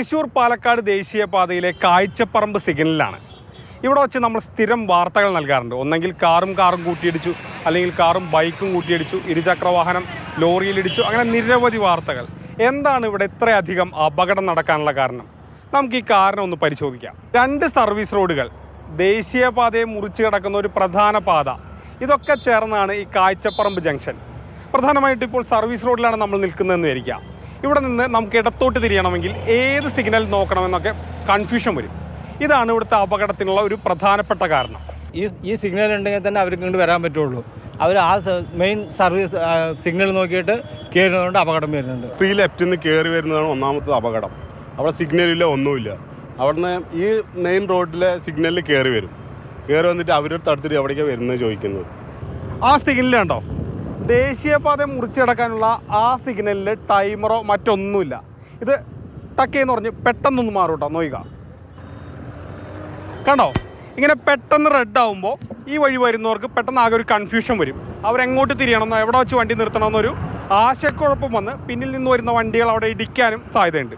തൃശ്ശൂർ-പാലക്കാട് ദേശീയപാതയിലെ കാഴ്ചപ്പറമ്പ് സിഗ്നലിലാണ്. ഇവിടെ വച്ച് നമ്മൾ സ്ഥിരം വാർത്തകൾ നൽകാറുണ്ട്. ഒന്നെങ്കിൽ കാറും കൂട്ടിയിടിച്ചു, അല്ലെങ്കിൽ കാറും ബൈക്കും കൂട്ടിയിടിച്ചു, ഇരുചക്രവാഹനം ലോറിയിലിടിച്ചു, അങ്ങനെ നിരവധി വാർത്തകൾ. എന്താണ് ഇവിടെ ഇത്രയധികം അപകടം നടക്കാനുള്ള കാരണം? നമുക്ക് ഈ കാരണം ഒന്ന് പരിശോധിക്കാം. 2 സർവീസ് റോഡുകൾ, ദേശീയപാതയെ മുറിച്ച് കിടക്കുന്ന ഒരു പ്രധാന പാത, ഇതൊക്കെ ചേർന്നാണ് ഈ കാഴ്ചപ്പറമ്പ് ജംഗ്ഷൻ. പ്രധാനമായിട്ടും ഇപ്പോൾ സർവീസ് റോഡിലാണ് നമ്മൾ നിൽക്കുന്നതെന്ന് വിചാരിക്കാം. ഇവിടെ നിന്ന് നമുക്ക് ഇടത്തോട്ട് തിരിയണമെങ്കിൽ ഏത് സിഗ്നൽ നോക്കണമെന്നൊക്കെ കൺഫ്യൂഷൻ വരും. ഇതാണ് ഇവിടുത്തെ അപകടത്തിനുള്ള ഒരു പ്രധാനപ്പെട്ട കാരണം. ഈ സിഗ്നൽ ഉണ്ടെങ്കിൽ തന്നെ അവർക്ക് ഇങ്ങോട്ട് വരാൻ പറ്റുള്ളൂ. അവർ ആ മെയിൻ സർവീസ് സിഗ്നൽ നോക്കിയിട്ട് കയറുന്നതുകൊണ്ട് അപകടം വരുന്നുണ്ട്. ഫ്രീ ലെഫ്റ്റിൽ നിന്ന് കയറി വരുന്നതാണ് ഒന്നാമത്തെ അപകടം. അവിടെ സിഗ്നലില്ല, ഒന്നുമില്ല. അവിടുന്ന് ഈ മെയിൻ റോഡിലെ സിഗ്നലിൽ കയറി വന്നിട്ട് അവരൊരു തടുത്തിട്ട് എവിടേക്കാണ് വരുന്നത് ചോദിക്കുന്നത്. ആ സിഗ്നൽ കണ്ടോ, ദേശീയപാത മുറിച്ചടക്കാനുള്ള ആ സിഗ്നലിൽ ടൈമറോ മറ്റൊന്നുമില്ല. ഇത് ടക്കേന്ന് പറഞ്ഞ് പെട്ടെന്നൊന്ന് മാറും കേട്ടോ. നോക്കുക, കണ്ടോ, ഇങ്ങനെ പെട്ടെന്ന് റെഡ് ആകുമ്പോൾ ഈ വഴി വരുന്നവർക്ക് പെട്ടെന്ന് ആകെ ഒരു കൺഫ്യൂഷൻ വരും. അവരെങ്ങോട്ട് തിരിയണമെന്നോ എവിടെ വെച്ച് വണ്ടി നിർത്തണമെന്നൊരു ആശയക്കുഴപ്പം വന്ന് പിന്നിൽ നിന്ന് വരുന്ന വണ്ടികൾ അവിടെ ഇടിക്കാനും സാധ്യതയുണ്ട്.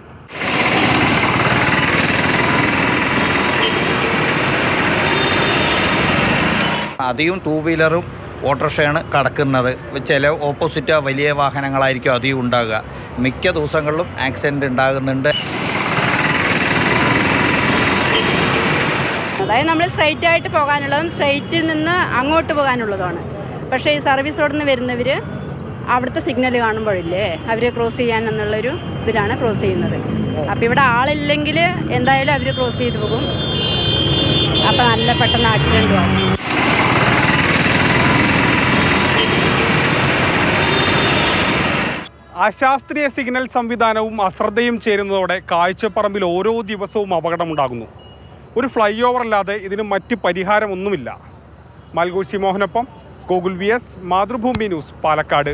അധികം 2 വീലറും ഓട്ടോറിക്ഷയാണ് കടക്കുന്നത്. ചില ഓപ്പോസിറ്റ് വലിയ വാഹനങ്ങളായിരിക്കും അധികം ഉണ്ടാകുക. മിക്ക ദിവസങ്ങളിലും ആക്സിഡൻറ്റ് ഉണ്ടാകുന്നുണ്ട്. അതായത് നമ്മൾ സ്ട്രൈറ്റ് ആയിട്ട് പോകാനുള്ളതും സ്ട്രൈറ്റിൽ നിന്ന് അങ്ങോട്ട് പോകാനുള്ളതാണ്. പക്ഷേ ഈ സർവീസ് റോഡിൽ നിന്ന് വരുന്നവർ അവിടുത്തെ സിഗ്നൽ കാണുമ്പോഴില്ലേ അവർ ക്രോസ് ചെയ്യാൻ എന്നുള്ളൊരു ഇതിലാണ് ക്രോസ് ചെയ്യുന്നത്. അപ്പോൾ ഇവിടെ ആളില്ലെങ്കിൽ എന്തായാലും അവർ ക്രോസ് ചെയ്ത് പോകും. അപ്പോൾ നല്ല പെട്ടെന്ന് ആക്സിഡൻറ്റ് ആകും. അശാസ്ത്രീയ സിഗ്നൽ സംവിധാനവും അശ്രദ്ധയും ചേരുന്നതോടെ കാഴ്ചപ്പറമ്പിൽ ഓരോ ദിവസവും അപകടമുണ്ടാകുന്നു. ഒരു ഫ്ലൈ ഓവർ അല്ലാതെ ഇതിന് മറ്റ് പരിഹാരമൊന്നുമില്ല. മൽഗൂഷി മോഹനൊപ്പം ഗോകുൽ VS, മാതൃഭൂമി ന്യൂസ്, പാലക്കാട്.